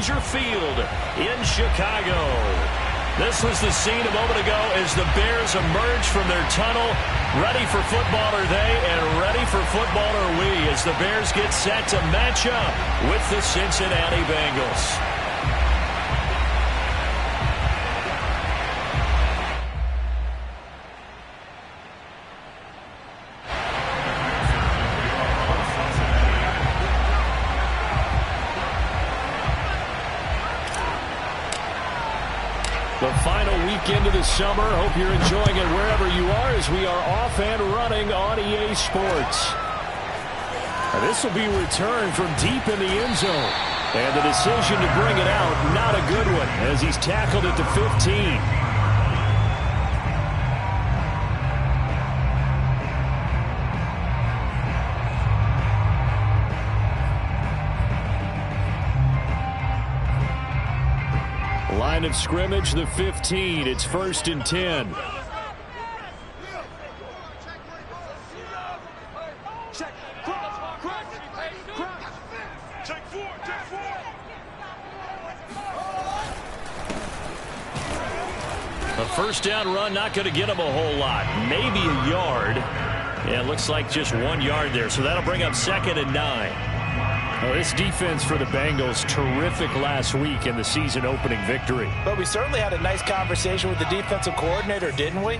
Soldier Field in Chicago. This was the scene a moment ago as the Bears emerge from their tunnel. Ready for football are they, and ready for football are we, as the Bears get set to match up with the Cincinnati Bengals. The final weekend of the summer. Hope you're enjoying it wherever you are as we are off and running on EA Sports. And this will be returned from deep in the end zone. And the decision to bring it out, not a good one, as he's tackled at the 15. Line of scrimmage, the 15. It's 1st and 10. A first down run, not going to get him a whole lot. Maybe a yard. Yeah, it looks like just 1 yard there. So that'll bring up 2nd and 9. Well, this defense for the Bengals, terrific last week in the season-opening victory. But we certainly had a nice conversation with the defensive coordinator, didn't we?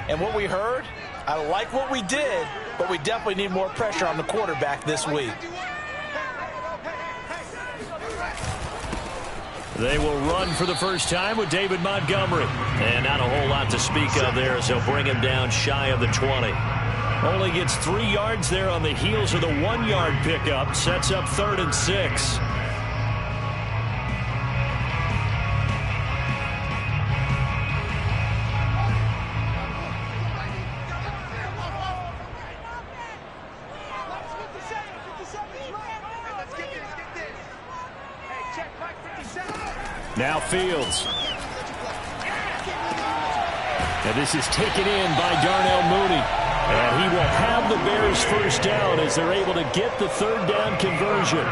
And what we heard, I like what we did, but we definitely need more pressure on the quarterback this week. They will run for the first time with David Montgomery. And not a whole lot to speak of there as they'll bring him down shy of the 20. Only gets 3 yards there on the heels of the 1-yard pickup. Sets up 3rd and 6. Now Fields. And this is taken in by Darnell Mooney. And he will have the Bears first down as they're able to get the 3rd down conversion.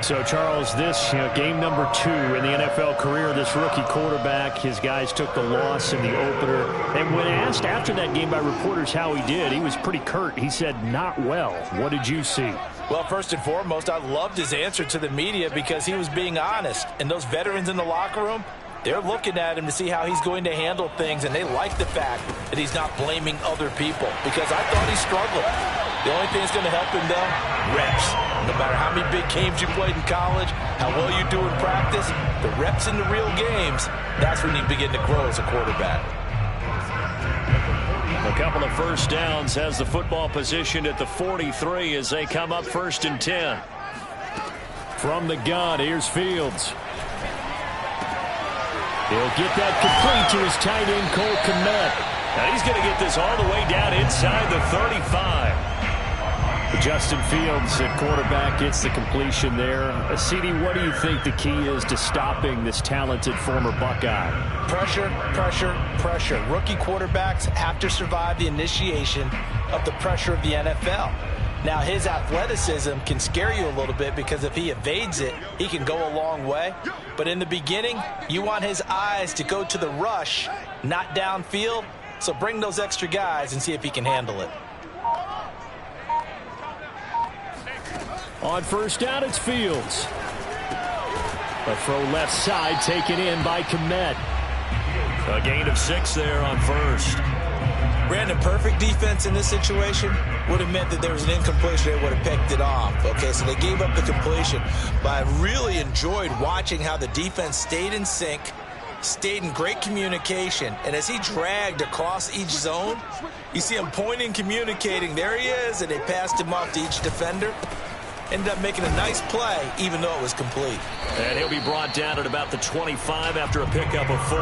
So, Charles, this game number 2 in the NFL career of this rookie quarterback. His guys took the loss in the opener. And when asked after that game by reporters how he did, he was pretty curt. He said, not well. What did you see? Well, first and foremost, I loved his answer to the media because he was being honest. And those veterans in the locker room, they're looking at him to see how he's going to handle things, and they like the fact that he's not blaming other people because I thought he struggled. The only thing that's going to help him, though, reps. No matter how many big games you played in college, how well you do in practice, the reps in the real games, that's when you begin to grow as a quarterback. A couple of first downs has the football positioned at the 43 as they come up 1st and 10. From the gun, here's Fields. He'll get that complete to his tight end, Cole Kmet. Now he's going to get this all the way down inside the 35. Justin Fields at quarterback gets the completion there. CD, what do you think the key is to stopping this talented former Buckeye? Pressure, pressure, pressure. Rookie quarterbacks have to survive the initiation of the pressure of the NFL. Now, his athleticism can scare you a little bit because if he evades it, he can go a long way. But in the beginning, you want his eyes to go to the rush, not downfield. So bring those extra guys and see if he can handle it. On first down, it's Fields. A throw left side taken in by Kmet. A gain of 6 there on first. Brandon, perfect defense in this situation would have meant that there was an incompletion. They would have picked it off. Okay, so they gave up the completion. But I really enjoyed watching how the defense stayed in sync, stayed in great communication. And as he dragged across each zone, you see him pointing, communicating. There he is, and they passed him off to each defender. Ended up making a nice play, even though it was complete. And he'll be brought down at about the 25 after a pickup of 4.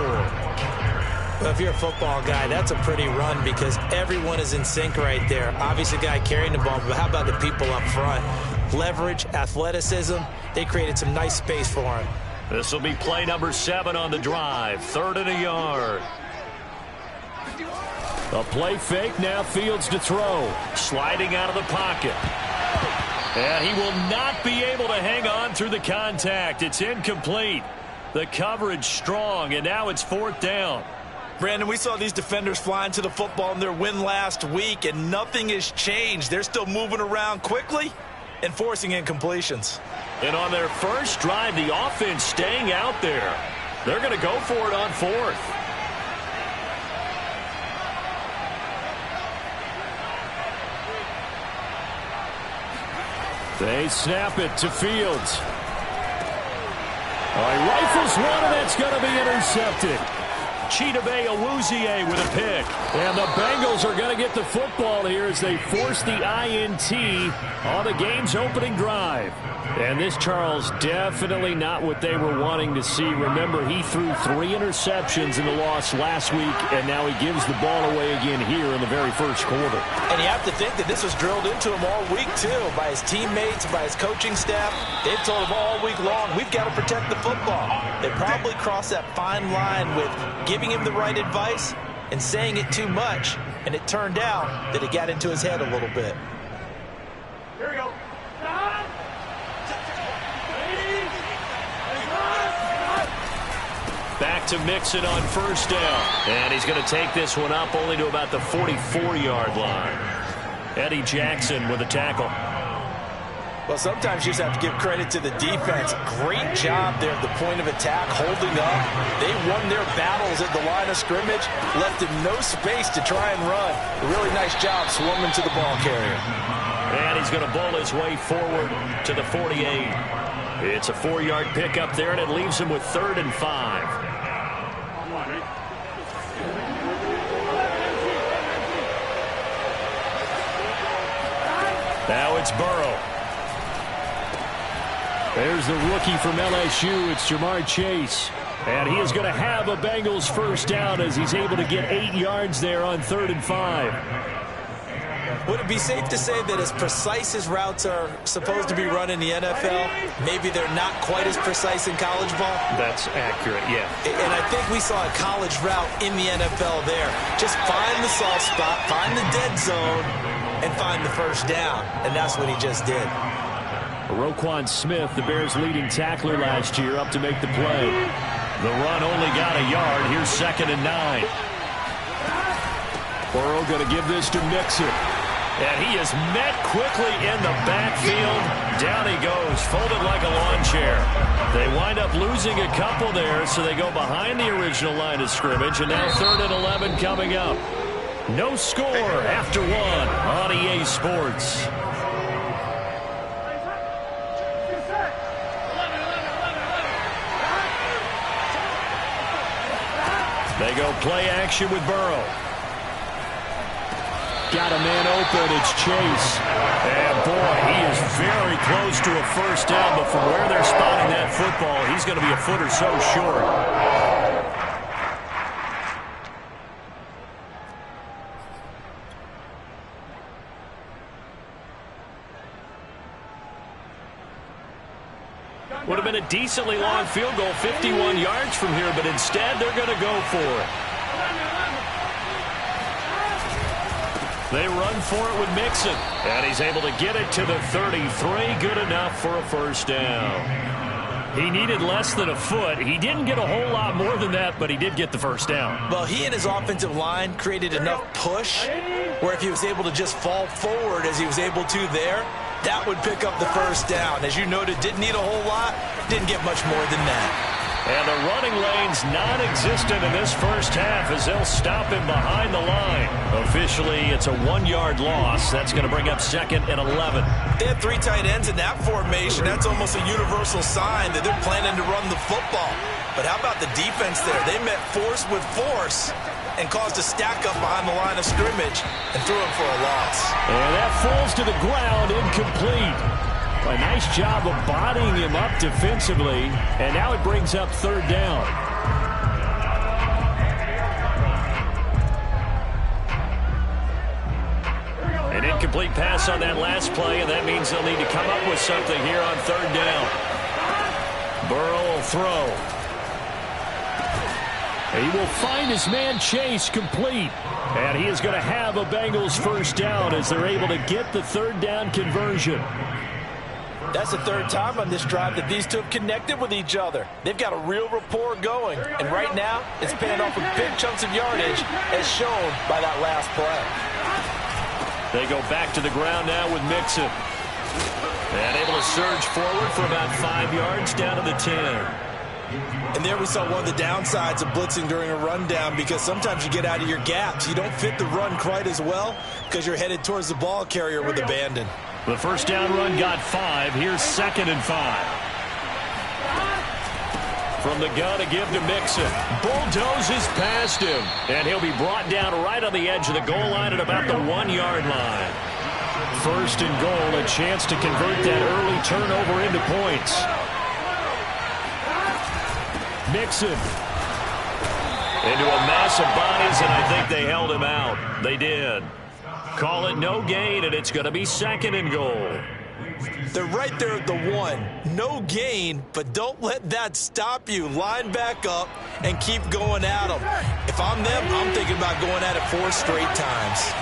Well, if you're a football guy, that's a pretty run because everyone is in sync right there. Obviously, the guy carrying the ball, but how about the people up front? Leverage, athleticism, they created some nice space for him. This will be play number 7 on the drive. 3rd and a yard. A play fake, now Fields to throw. Sliding out of the pocket. And he will not be able to hang on through the contact. It's incomplete. The coverage strong, and now it's 4th down. Brandon, we saw these defenders flying to the football in their win last week, and nothing has changed. They're still moving around quickly and forcing incompletions. And on their first drive, the offense staying out there. They're going to go for it on 4th. They snap it to Fields. He rifles one, and that's going to be intercepted. Chidobe Awuzie with a pick. And the Bengals are going to get the football here as they force the INT on the game's opening drive. And this, Charles, definitely not what they were wanting to see. Remember, he threw 3 interceptions in the loss last week, and now he gives the ball away again here in the very first quarter. And you have to think that this was drilled into him all week, too, by his teammates, by his coaching staff. They've told him all week long, we've got to protect the football. They probably crossed that fine line with giving him the right advice and saying it too much, and it turned out that it got into his head a little bit. Here we go. Back to Mixon on first down. And he's going to take this one up only to about the 44-yard line. Eddie Jackson with a tackle. Well, sometimes you just have to give credit to the defense. Great job there at the point of attack, holding up. They won their battles at the line of scrimmage, left him no space to try and run. A really nice job swarming to the ball carrier. And he's going to bowl his way forward to the 48. It's a 4-yard pickup there, and it leaves him with 3rd and 5. Now it's Burrow. There's the rookie from LSU. It's Jamar Chase. And he is going to have a Bengals first down as he's able to get 8 yards there on 3rd and 5. Would it be safe to say that as precise as routes are supposed to be run in the NFL, maybe they're not quite as precise in college ball? That's accurate, yeah. And I think we saw a college route in the NFL there. Just find the soft spot, find the dead zone, and find the first down. And that's what he just did. Roquan Smith, the Bears' leading tackler last year, up to make the play. The run only got a yard. Here's 2nd and 9. Burrow going to give this to Mixon. And he is met quickly in the backfield. Down he goes, folded like a lawn chair. They wind up losing a couple there, so they go behind the original line of scrimmage. And now 3rd and 11 coming up. No score after 1 on EA Sports. They go play action with Burrow. Got a man open. It's Chase. And, boy, he is very close to a first down, but from where they're spotting that football, he's going to be a foot or so short. Would have been a decently long field goal, 51 yards from here, but instead they're going to go for it. They run for it with Mixon, and he's able to get it to the 33. Good enough for a first down. He needed less than a foot. He didn't get a whole lot more than that, but he did get the first down. Well, he and his offensive line created enough push where if he was able to just fall forward as he was able to there, that would pick up the first down. As you noted, didn't need a whole lot, didn't get much more than that. And the running lane's non-existent in this first half as they'll stop him behind the line. Officially, it's a 1-yard loss. That's going to bring up 2nd and 11. They had 3 tight ends in that formation. That's almost a universal sign that they're planning to run the football. But how about the defense there? They met force with force and caused a stack up behind the line of scrimmage and threw him for a loss. And that falls to the ground, incomplete. A nice job of bodying him up defensively, and now it brings up 3rd down. An incomplete pass on that last play, and that means they'll need to come up with something here on 3rd down. Burrow will throw. He will find his man Chase complete. And he is going to have a Bengals first down as they're able to get the 3rd down conversion. That's the third time on this drive that these two have connected with each other. They've got a real rapport going. And right now, it's paying off with big chunks of yardage, as shown by that last play. They go back to the ground now with Mixon. And able to surge forward for about 5 yards down to the 10. And there we saw one of the downsides of blitzing during a rundown, because sometimes you get out of your gaps. You don't fit the run quite as well because you're headed towards the ball carrier with abandon. The first down run got 5. Here's 2nd and 5. From the gun to give to Mixon. Bulldozes past him. And he'll be brought down right on the edge of the goal line at about the 1-yard line. First and goal, a chance to convert that early turnover into points. Mixon into a mass of bodies, and I think they held him out. They did. Call it no gain, and it's going to be 2nd and goal. They're right there at the 1. No gain, but don't let that stop you. Line back up and keep going at them. If I'm them, I'm thinking about going at it 4 straight times.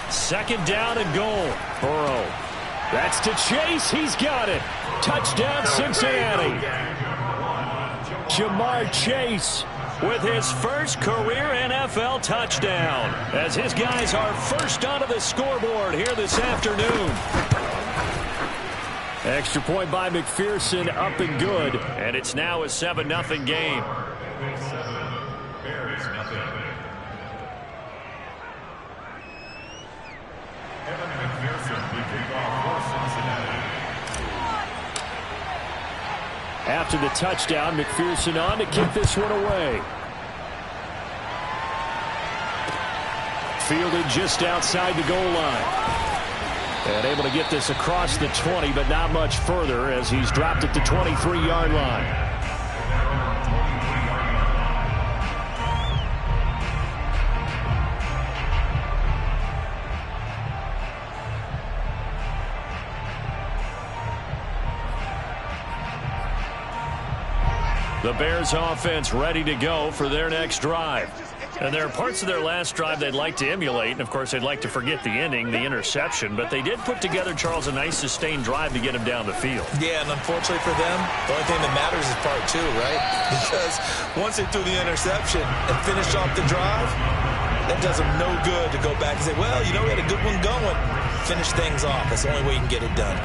Second down and goal. Burrow. That's to Chase. He's got it. Touchdown, Cincinnati. Jamar Chase with his first career NFL touchdown, as his guys are first onto the scoreboard here this afternoon. Extra point by McPherson, up and good, and it's now a 7-0 game. After the touchdown, McPherson on to kick this one away. Fielded just outside the goal line. And able to get this across the 20, but not much further, as he's dropped at the 23-yard line. The Bears offense ready to go for their next drive. And there are parts of their last drive they'd like to emulate, and of course they'd like to forget the ending, the interception, but they did put together, Charles, a nice sustained drive to get him down the field. Yeah, and unfortunately for them, the only thing that matters is part 2, right? Because once they threw the interception and finished off the drive, that does them no good to go back and say, well, you know, we had a good one going. Finish things off. That's the only way you can get it done.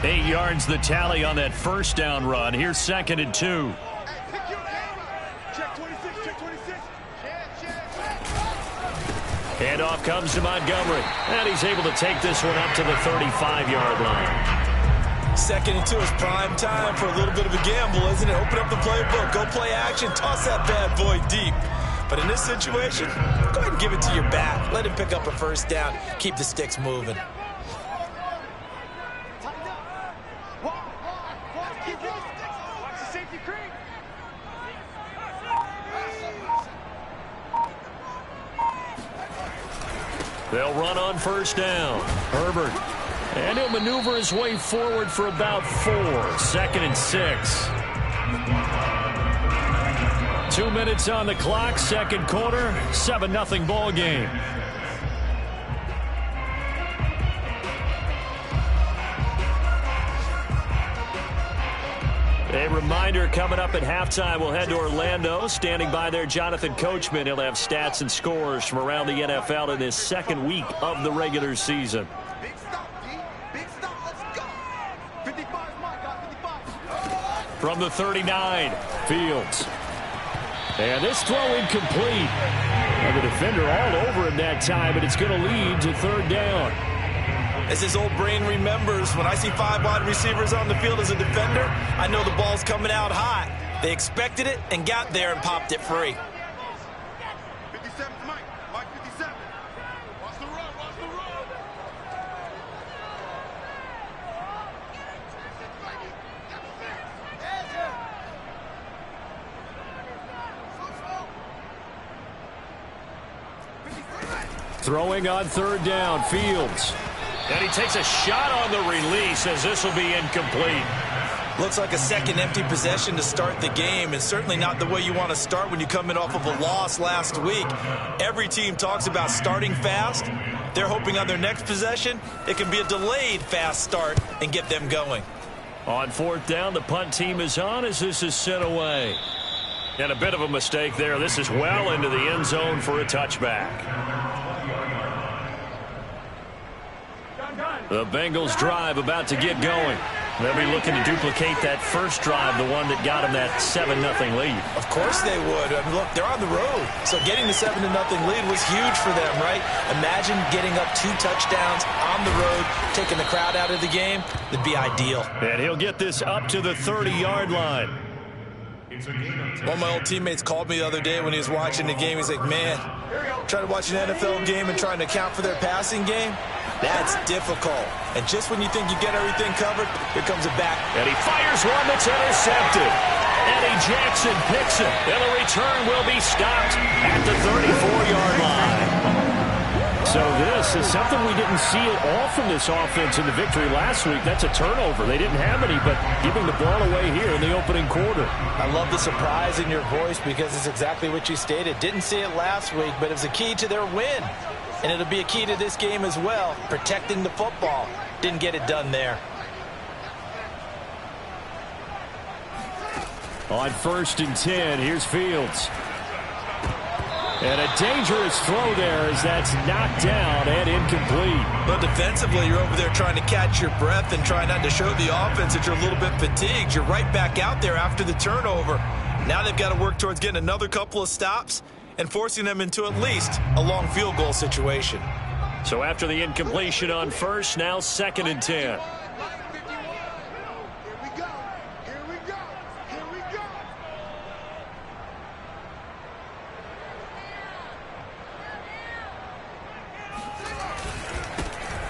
Eight yards the tally on that first down run. Here's 2nd and 2. Handoff comes to Montgomery, and he's able to take this one up to the 35-yard line. 2nd and 2 is prime time for a little bit of a gamble, isn't it? Open up the playbook, go play action, toss that bad boy deep. But in this situation, go ahead and give it to your back. Let him pick up a first down. Keep the sticks moving. They'll run on first down. Herbert. And he'll maneuver his way forward for about 4. 2nd and 6. 2 minutes on the clock. Second quarter. 7-0 ball game. A reminder, coming up at halftime, we'll head to Orlando. Standing by there, Jonathan Coachman. He'll have stats and scores from around the NFL in his second week of the regular season. Big stop, D. Big stop. Let's go. 55, my God, 55. From the 39, Fields. And this throw incomplete. And the defender all over him that time, but it's going to lead to 3rd down. As his old brain remembers, when I see 5 wide receivers on the field as a defender, I know the ball's coming out hot. They expected it and got there and popped it free. 57, Mike. Mike 57. Watch the run. Watch the run. Throwing on third down, Fields. And he takes a shot on the release as this will be incomplete. Looks like a second empty possession to start the game, and certainly not the way you want to start when you come in off of a loss last week. Every team talks about starting fast. They're hoping on their next possession it can be a delayed fast start and get them going. On fourth down, the punt team is on as this is sent away. And a bit of a mistake there. This is well into the end zone for a touchback. The Bengals drive about to get going. They'll be looking to duplicate that first drive, the one that got them that 7-0 lead. Of course they would. I mean, look, they're on the road. So getting the 7-0 lead was huge for them, right? Imagine getting up 2 touchdowns on the road, taking the crowd out of the game. It'd be ideal. And he'll get this up to the 30-yard line. One of my old teammates called me the other day when he was watching the game. He's like, man, trying to watch an NFL game and trying to account for their passing game, that's difficult. And just when you think you get everything covered, here comes it back. And he fires one that's intercepted. Eddie Jackson picks it. And the return will be stopped at the 34-yard line. So this is something we didn't see at all from this offense in the victory last week. That's a turnover. They didn't have any, but giving the ball away here in the opening quarter. I love the surprise in your voice because it's exactly what you stated. Didn't see it last week, but it was a key to their win. And it'll be a key to this game as well, protecting the football. Didn't get it done there. On 1st and 10, here's Fields. And a dangerous throw there as that's knocked down and incomplete. But defensively, you're over there trying to catch your breath and try not to show the offense that you're a little bit fatigued. You're right back out there after the turnover. Now they've got to work towards getting another couple of stops and forcing them into at least a long field goal situation. So after the incompletion on first, now 2nd and 10.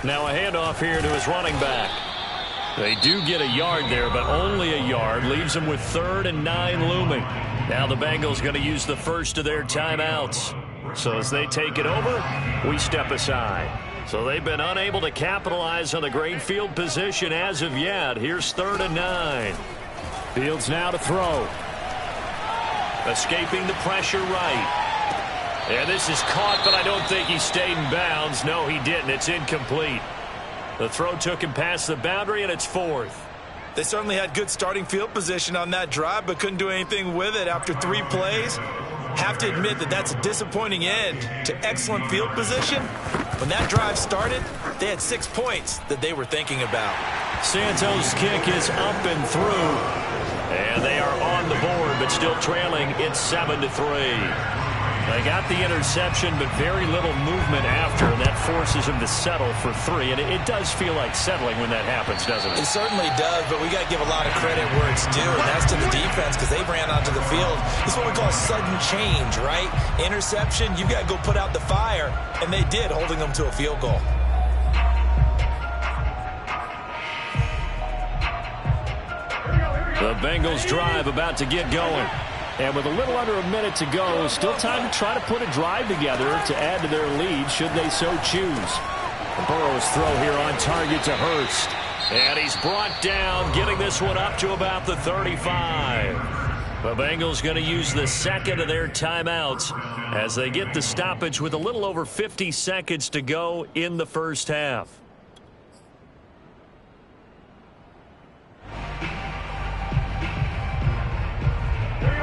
Now a handoff here to his running back. They do get a yard there, but only a yard. Leaves them with 3rd and 9 looming. Now the Bengals going to use the first of their timeouts. So as they take it over, we step aside. So they've been unable to capitalize on the great field position as of yet. Here's 3rd and 9. Fields now to throw. Escaping the pressure right. And this is caught, but I don't think he stayed in bounds. No, he didn't. It's incomplete. The throw took him past the boundary, and it's 4th. They certainly had good starting field position on that drive, but couldn't do anything with it after 3 plays. Have to admit that that's a disappointing end to excellent field position. When that drive started, they had 6 points that they were thinking about. Santos' kick is up and through. And they are on the board, but still trailing. It's 7-3. They got the interception, but very little movement after, and that forces him to settle for 3. And it does feel like settling when that happens, doesn't it? It certainly does, but we got to give a lot of credit where it's due, and that's to the defense because they ran onto the field. This is what we call sudden change, right? Interception, you got to go put out the fire, and they did, holding them to a field goal. The Bengals drive about to get going. And with a little under a minute to go, still time to try to put a drive together to add to their lead should they so choose. Burrow's throw here on target to Hurst. And he's brought down, getting this one up to about the 35. The Bengals going to use the 2nd of their timeouts as they get the stoppage with a little over 50 seconds to go in the first half.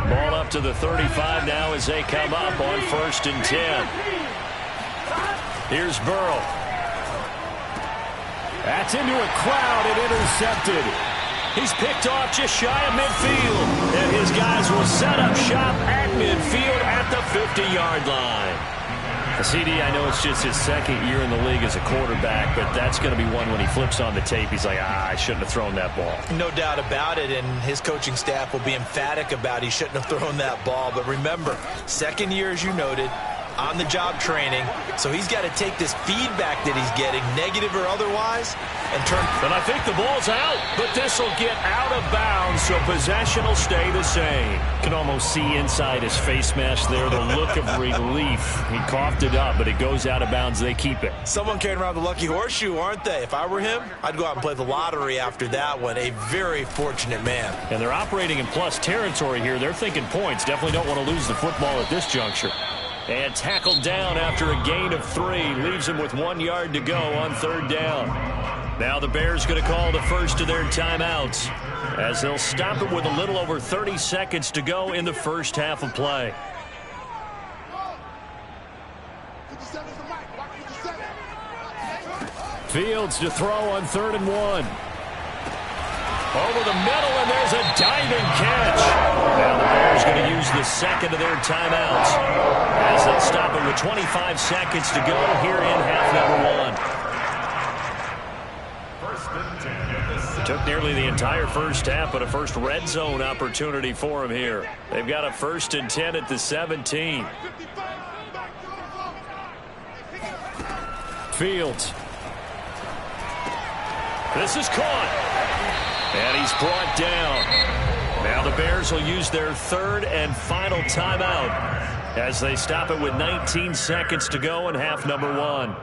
Ball up to the 35 now as they come up on 1st and 10. Here's Burrow. That's into a crowd and intercepted. He's picked off just shy of midfield. And his guys will set up shop at midfield at the 50-yard line. CD, I know it's just his 2nd year in the league as a quarterback, but that's going to be one when he flips on the tape. He's like, I shouldn't have thrown that ball. No doubt about it, and his coaching staff will be emphatic about he shouldn't have thrown that ball. But remember, 2nd year, as you noted, on-the-job training, so he's got to take this feedback that he's getting, negative or otherwise, and turn. And I think the ball's out, but this will get out of bounds, so possession will stay the same. You can almost see inside his face mask there the look of relief. He coughed it up, but it goes out of bounds. They keep it. Someone carrying around the lucky horseshoe, aren't they? If I were him, I'd go out and play the lottery after that one. A very fortunate man. And they're operating in plus territory here. They're thinking points. Definitely don't want to lose the football at this juncture. And tackled down after a gain of 3. Leaves him with 1 yard to go on 3rd down. Now the Bears going to call the first of their timeouts, as they'll stop it with a little over 30 seconds to go in the first half of play. Fields to throw on 3rd and 1. Over the middle, and there's a diving catch. Now the Bears going to use the second of their timeouts, as they'll stop it with 25 seconds to go here in half number 1. Took nearly the entire first half, but a first red zone opportunity for him here. They've got a 1st and 10 at the 17. Fields. This is caught. And he's brought down. Now the Bears will use their 3rd and final timeout, as they stop it with 19 seconds to go in half number 1.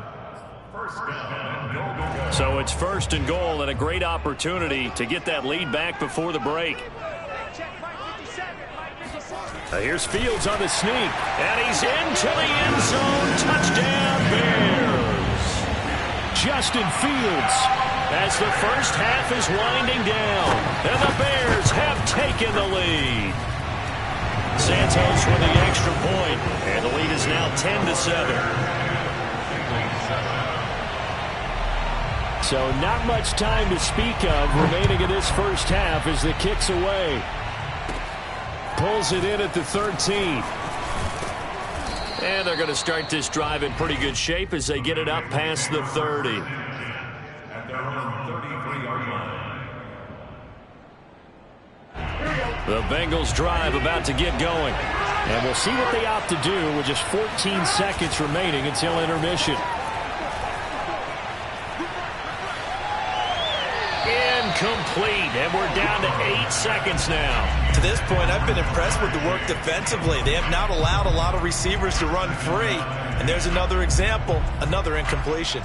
So it's 1st and goal, and a great opportunity to get that lead back before the break. Here's Fields on the sneak, and he's into the end zone. Touchdown, Bears. Justin Fields, as the first half is winding down, and the Bears have taken the lead. Santos with the extra point, and the lead is now 10-7. So not much time to speak of remaining in this first half as the kick's away. Pulls it in at the 13. And they're going to start this drive in pretty good shape as they get it up past the 30. The Bengals drive about to get going. And we'll see what they opt to do with just 14 seconds remaining until intermission. Incomplete, and we're down to 8 seconds now. To this point, I've been impressed with the work defensively. They have not allowed a lot of receivers to run free. And there's another example, another incompletion.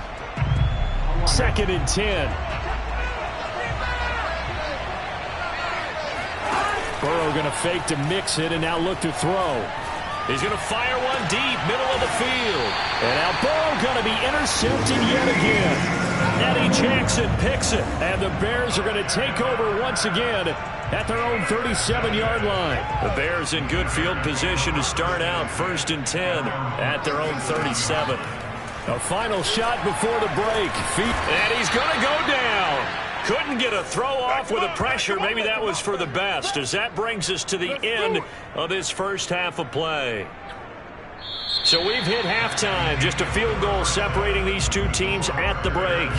2nd and 10. Burrow going to fake to mix it and now look to throw. He's going to fire one deep, middle of the field. And now Burrow going to be intercepted yet again. Eddie Jackson picks it, and the Bears are going to take over once again at their own 37-yard line. The Bears in good field position to start out 1st and 10 at their own 37. A final shot before the break. And he's going to go down. Couldn't get a throw off with the pressure. Maybe that was for the best, as that brings us to the end of this first half of play. So we've hit halftime, just a field goal separating these two teams at the break.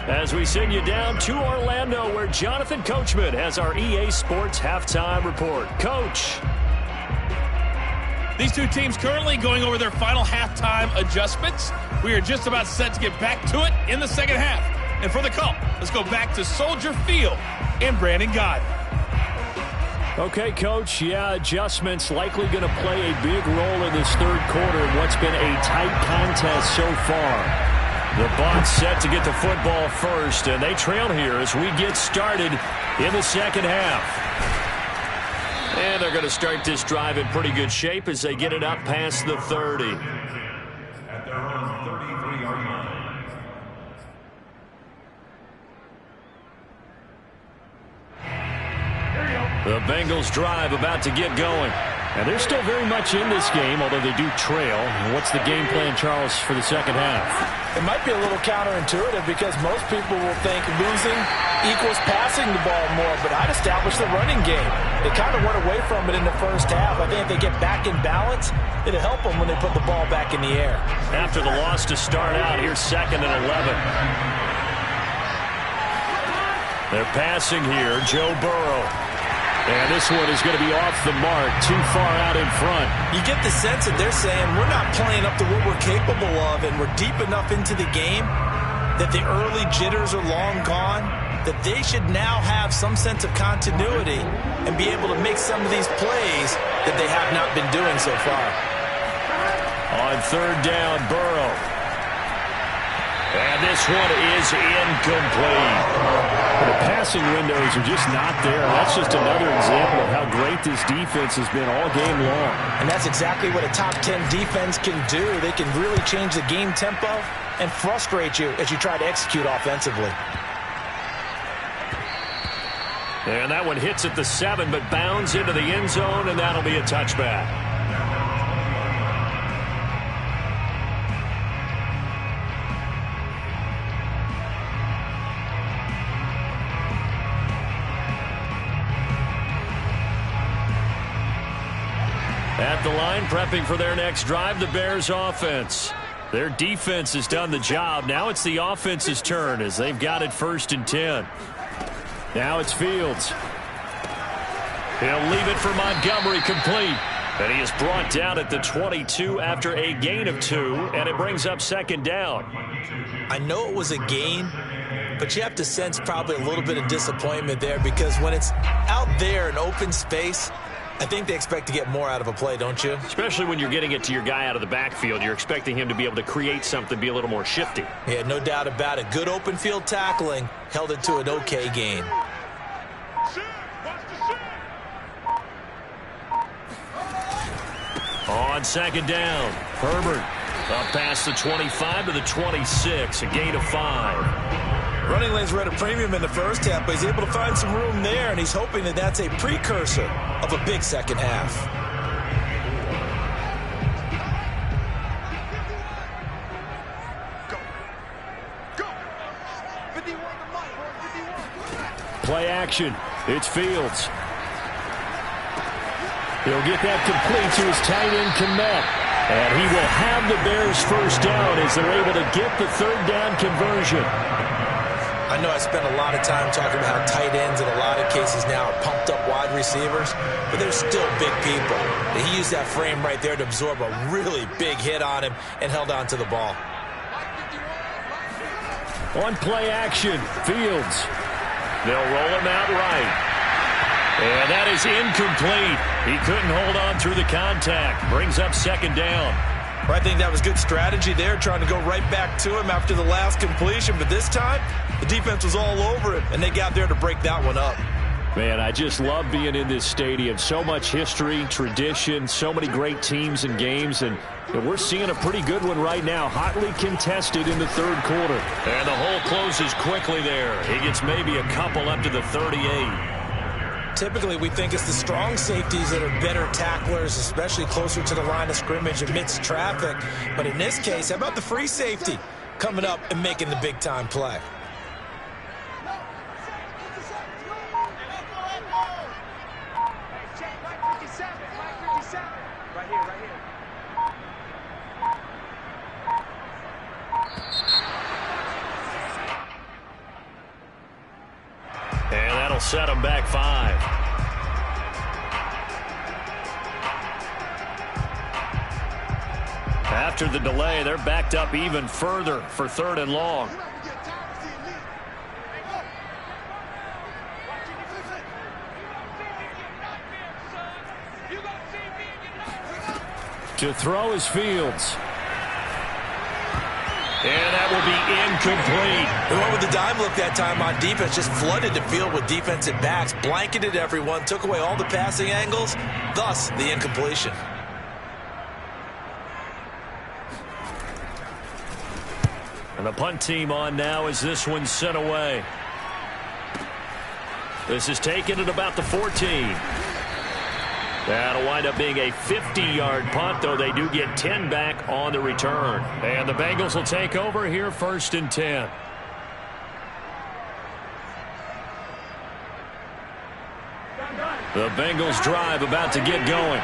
As we send you down to Orlando, where Jonathan Coachman has our EA Sports Halftime Report. Coach. These two teams currently going over their final halftime adjustments. We are just about set to get back to it in the second half. And for the call, let's go back to Soldier Field in Brandon Gaudin. Okay, Coach, adjustments likely going to play a big role in this third quarter in what's been a tight contest so far. The Bucs set to get the football first, and they trail here as we get started in the second half. And they're going to start this drive in pretty good shape as they get it up past the 30. At their own 33-yard line. The Bengals drive about to get going. And they're still very much in this game, although they do trail. What's the game plan, Charles, for the second half? It might be a little counterintuitive because most people will think losing equals passing the ball more, but I'd establish the running game. They kind of went away from it in the first half. I think if they get back in balance, it'll help them when they put the ball back in the air. After the loss to start out, here's 2nd and 11. They're passing here, Joe Burrow. And this one is going to be off the mark, too far out in front. You get the sense that they're saying we're not playing up to what we're capable of, and we're deep enough into the game that the early jitters are long gone, that they should now have some sense of continuity and be able to make some of these plays that they have not been doing so far. On third down, Burrow. And this one is incomplete. The passing windows are just not there. That's just another example of how great this defense has been all game long. And that's exactly what a top 10 defense can do. They can really change the game tempo and frustrate you as you try to execute offensively. And that one hits at the 7, but bounds into the end zone, and that'll be a touchback. At the line, prepping for their next drive, the Bears offense. Their defense has done the job. Now it's the offense's turn as they've got it 1st and 10. Now it's Fields. He'll leave it for Montgomery, complete. And he is brought down at the 22 after a gain of 2, and it brings up 2nd down. I know it was a gain, but you have to sense probably a little bit of disappointment there, because when it's out there in open space, I think they expect to get more out of a play, don't you? Especially when you're getting it to your guy out of the backfield. You're expecting him to be able to create something, be a little more shifty. Yeah, no doubt about it. Good open field tackling held it to an okay gain. On 2nd down, Herbert up past the 25 to the 26, a gain of 5. Running lanes were at a premium in the first half, but he's able to find some room there, and he's hoping that that's a precursor of a big second half. Go. 51 to Mike, 51. Play action. It's Fields. He'll get that complete to his tight end, Kmet. And he will have the Bears 1st down as they're able to get the 3rd down conversion. I know I spent a lot of time talking about how tight ends in a lot of cases now are pumped up wide receivers, but they're still big people. He used that frame right there to absorb a really big hit on him and held on to the ball. On play action, Fields. They'll roll him out right. And that is incomplete. He couldn't hold on through the contact. Brings up 2nd down. I think that was good strategy there, trying to go right back to him after the last completion. But this time, the defense was all over it, and they got there to break that one up. Man, I just love being in this stadium. So much history, tradition, so many great teams and games, and we're seeing a pretty good one right now, hotly contested in the 3rd quarter. And the hole closes quickly there. He gets maybe a couple up to the 38. Typically, we think it's the strong safeties that are better tacklers, especially closer to the line of scrimmage amidst traffic. But in this case, how about the free safety coming up and making the big-time play? And that'll set them back 5. After the delay, they're backed up even further for 3rd and long. To throw is Fields. And that will be incomplete. They went with the dime look that time on defense, just flooded the field with defensive backs, blanketed everyone, took away all the passing angles, thus the incompletion. And the punt team on now as this one's sent away. This is taken at about the 14. That'll wind up being a 50-yard punt, though they do get 10 back on the return. And the Bengals will take over here 1st and 10. The Bengals drive about to get going.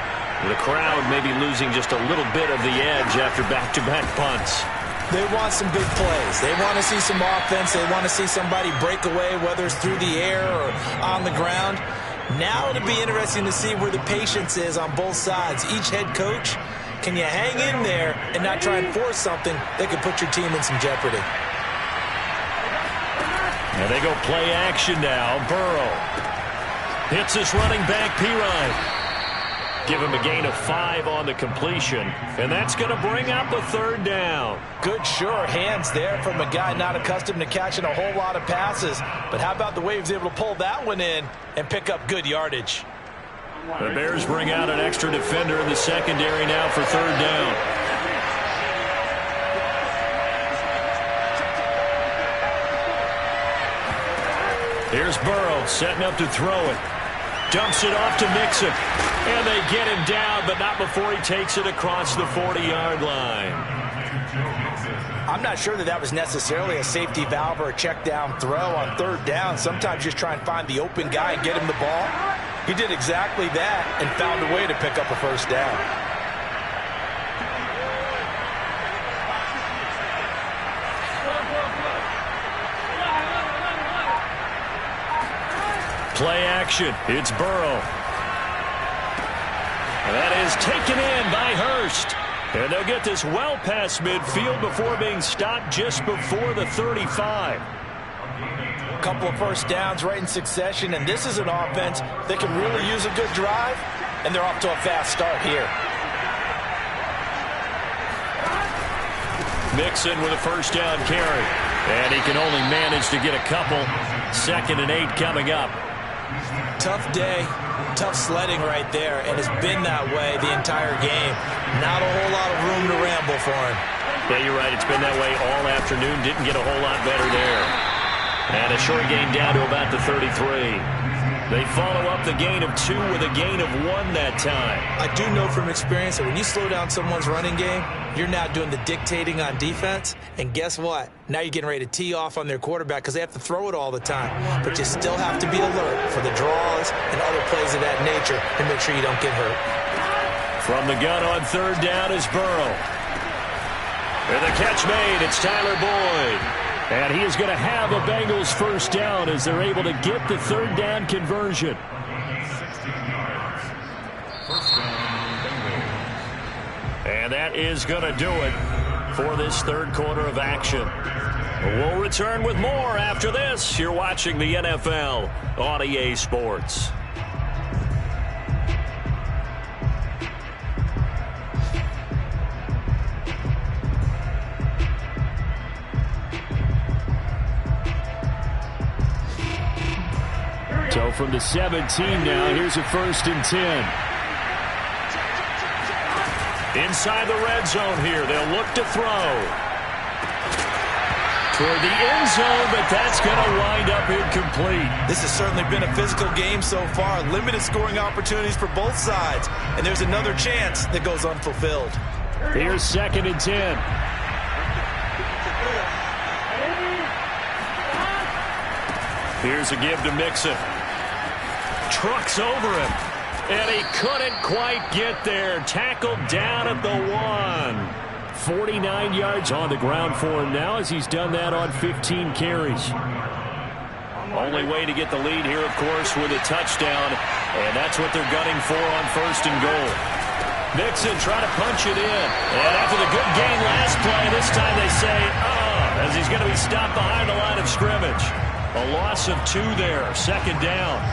The crowd maybe losing just a little bit of the edge after back-to-back punts. They want some big plays. They want to see some offense. They want to see somebody break away, whether it's through the air or on the ground. Now it'll be interesting to see where the patience is on both sides. Each head coach, can you hang in there and not try and force something that could put your team in some jeopardy? And they go play action now. Burrow hits his running back, Pirine. Give him a gain of 5 on the completion, and that's going to bring up a third down. Good, sure hands there from a guy not accustomed to catching a whole lot of passes. But how about the way he was able to pull that one in and pick up good yardage? The Bears bring out an extra defender in the secondary now for third down. Here's Burrow setting up to throw it. Dumps it off to Mixon. And they get him down, but not before he takes it across the 40-yard line. I'm not sure that was necessarily a safety valve or a check down throw on third down. Sometimes just try and find the open guy and get him the ball. He did exactly that and found a way to pick up a first down. Play action. It's Burrow. And that is taken in by Hurst. And they'll get this well past midfield before being stopped just before the 35. A couple of first downs right in succession, and this is an offense that can really use a good drive, and they're off to a fast start here. Mixon with a first down carry. And he can only manage to get a couple. 2nd and 8 coming up. Tough day, tough sledding right there, and it's been that way the entire game. Not a whole lot of room to ramble for him. Yeah, you're right. It's been that way all afternoon. Didn't get a whole lot better there. And a short gain down to about the 33. They follow up the gain of 2 with a gain of 1 that time. I do know from experience that when you slow down someone's running game, you're now doing the dictating on defense. And guess what? Now you're getting ready to tee off on their quarterback because they have to throw it all the time. But you still have to be alert for the draws and other plays of that nature to make sure you don't get hurt. From the gun on third down is Burrow. And the catch made. It's Tyler Boyd. And he is going to have a Bengals first down as they're able to get the third down conversion. And that is going to do it for this third quarter of action. We'll return with more after this. You're watching the NFL on EA Sports. So from the 17 now, here's a 1st and 10. Inside the red zone here, they'll look to throw. Toward the end zone, but that's going to wind up incomplete. This has certainly been a physical game so far. Limited scoring opportunities for both sides. And there's another chance that goes unfulfilled. Here's 2nd and 10. Here's a give to Mixon. Trucks over him. And he couldn't quite get there. Tackled down at the 1. 49 yards on the ground for him now as he's done that on 15 carries. Only way to get the lead here, of course, with a touchdown. And that's what they're gunning for on 1st and goal. Mixon trying to punch it in. And after the good gain last play, this time they say, as he's going to be stopped behind the line of scrimmage. A loss of 2 there. 2nd down.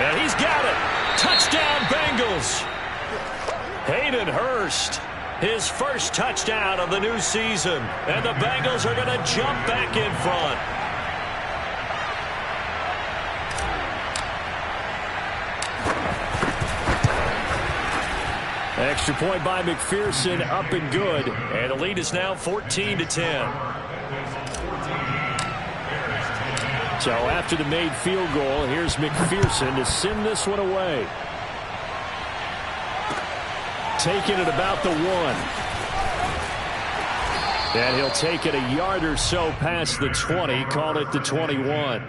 And he's got it. Touchdown, Bengals. Hayden Hurst, his first touchdown of the new season. And the Bengals are going to jump back in front. Extra point by McPherson, up and good. And the lead is now 14-10. So after the made field goal, here's McPherson to send this one away. Taking it about the 1. And he'll take it a yard or so past the 20, call it the 21.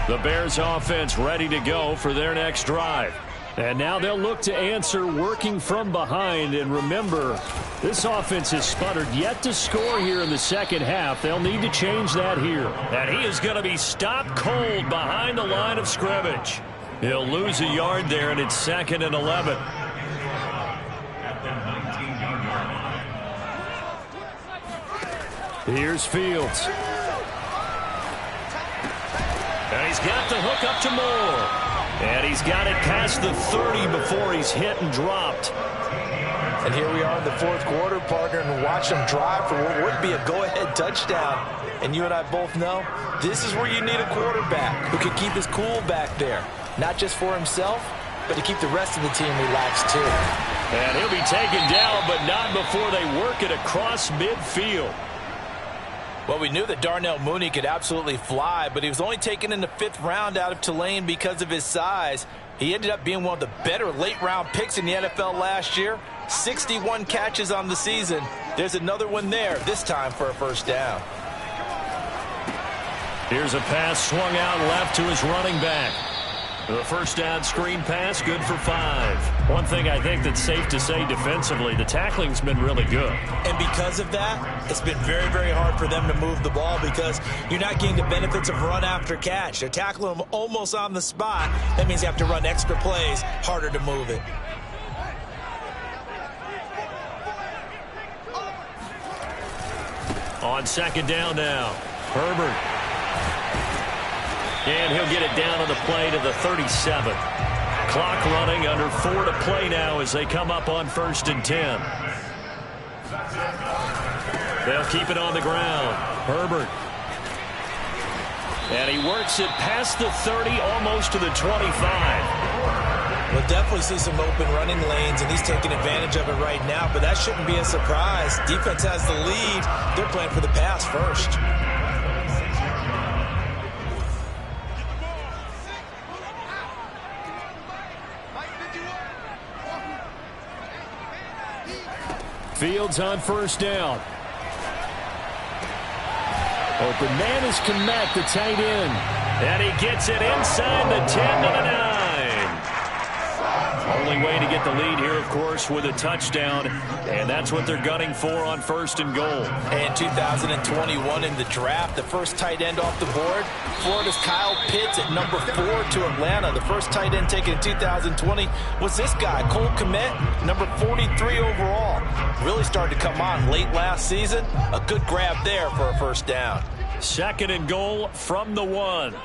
The Bears offense ready to go for their next drive. And now they'll look to answer working from behind. And remember, this offense has sputtered yet to score here in the second half. They'll need to change that here. And he is going to be stopped cold behind the line of scrimmage. He'll lose a yard there, and it's 2nd and 11. At the 19-yard line. Here's Fields. And he's got the hook up to Moore. And he's got it past the 30 before he's hit and dropped. And here we are in the fourth quarter, partner, and watch him drive for what would be a go-ahead touchdown. And you and I both know this is where you need a quarterback who can keep his cool back there. Not just for himself, but to keep the rest of the team relaxed too. And he'll be taken down, but not before they work it across midfield. Well, we knew that Darnell Mooney could absolutely fly, but he was only taken in the 5th round out of Tulane because of his size. He ended up being one of the better late-round picks in the NFL last year. 61 catches on the season. There's another one there, this time for a first down. Here's a pass swung out left to his running back. The first down screen pass, good for 5. One thing I think that's safe to say defensively, the tackling's been really good. And because of that, it's been very, very hard for them to move the ball because you're not getting the benefits of run after catch. They're tackling them almost on the spot. That means you have to run extra plays, harder to move it. On 2nd down now, Herbert. And he'll get it down on the play to the 37. Clock running, under 4 to play now as they come up on 1st and 10. They'll keep it on the ground. Herbert. And he works it past the 30, almost to the 25. We'll definitely see some open running lanes, and he's taking advantage of it right now, but that shouldn't be a surprise. Defense has the lead. They're playing for the pass first. Fields on 1st down. Open man is Kmet, the tight end. And he gets it inside the 10 to the 9. Only way to get the lead here, of course, with a touchdown. And that's what they're gunning for on 1st and goal. And 2021 in the draft, the first tight end off the board. Florida's Kyle Pitts at number 4 to Atlanta. The first tight end taken in 2020 was this guy, Cole Kmet, number 43 overall. Really started to come on late last season. A good grab there for a first down. 2nd and goal from the 1.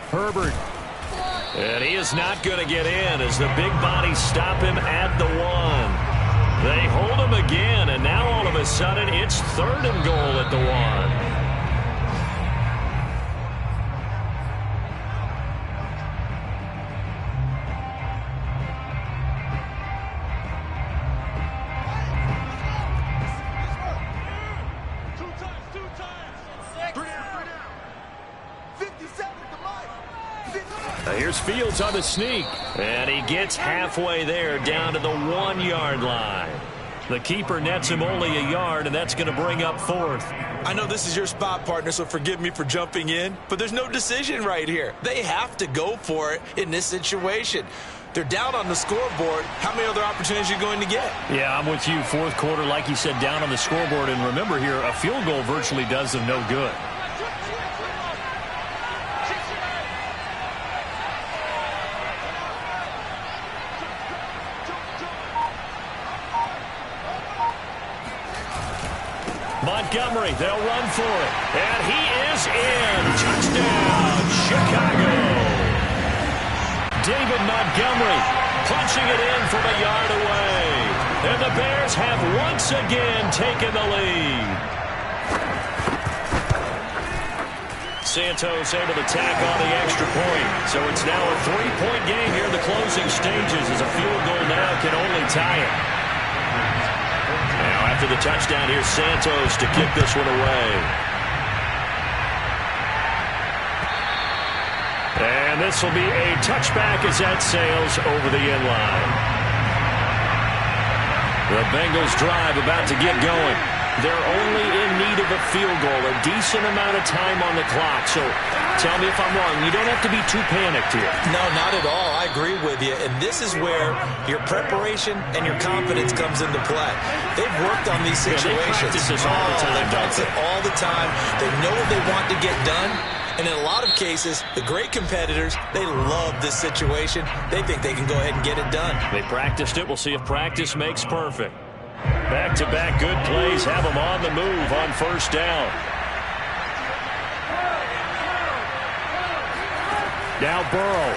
Herbert. And he is not going to get in as the big bodies stop him at the 1. They hold him again, and now all of a sudden it's 3rd and goal at the 1. Here's Fields on the sneak. And he gets halfway there down to the 1-yard line. The keeper nets him only a yard, and that's going to bring up 4th. I know this is your spot, partner, so forgive me for jumping in, but there's no decision right here. They have to go for it in this situation. They're down on the scoreboard. How many other opportunities are you going to get? Yeah, I'm with you. 4th quarter, like you said, down on the scoreboard. And remember here, a field goal virtually does them no good. Montgomery, they'll run for it. And he is in. Touchdown, Chicago. David Montgomery punching it in from a yard away. And the Bears have once again taken the lead. Santos able to tack on the extra point. So it's now a 3-point game here in the closing stages as a field goal now can only tie it. Now after the touchdown, here's Santos to kick this one away. And this will be a touchback as that sails over the end line. The Bengals drive about to get going. They're only in need of a field goal, a decent amount of time on the clock. So tell me if I'm wrong. You don't have to be too panicked here. No, not at all. I agree with you. And this is where your preparation and your confidence comes into play. They've worked on these situations. They practice this all the time. They practice it all the time. They know what they want to get done. And in a lot of cases, the great competitors, they love this situation. They think they can go ahead and get it done. They practiced it. We'll see if practice makes perfect. Back-to-back good plays have them on the move on first down. Now Burrow.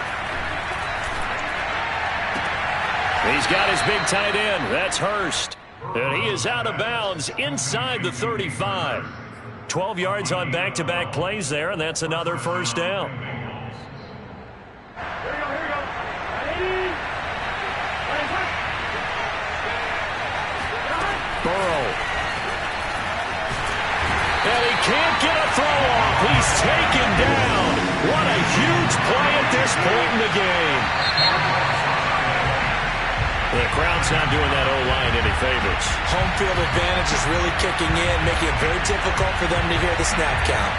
He's got his big tight end. That's Hurst. And he is out of bounds inside the 35. 12 yards on back-to-back plays there, and that's another first down. Burrow. And he can't get a throw off. He's taken down. What a huge play at this point in the game. The crowd's not doing that O-line any favors. Home field advantage is really kicking in, making it very difficult for them to hear the snap count.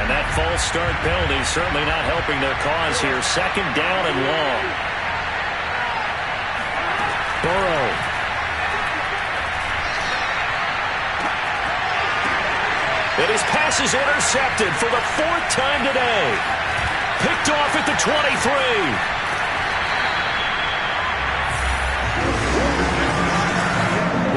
And that false start penalty certainly not helping their cause here. Second down and long. Burrow. And his pass is intercepted for the fourth time today. Picked off at the 23.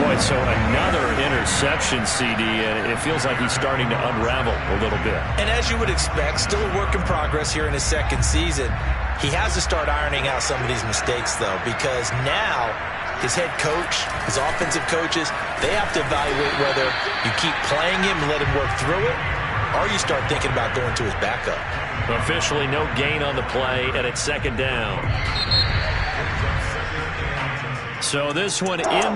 Boy, so another interception, CD, and it feels like he's starting to unravel a little bit. And as you would expect, still a work in progress here in his second season. He has to start ironing out some of these mistakes, though, because now his head coach, his offensive coaches, they have to evaluate whether you keep playing him and let him work through it, or you start thinking about going to his backup. Officially no gain on the play, and it's second down. So this one in the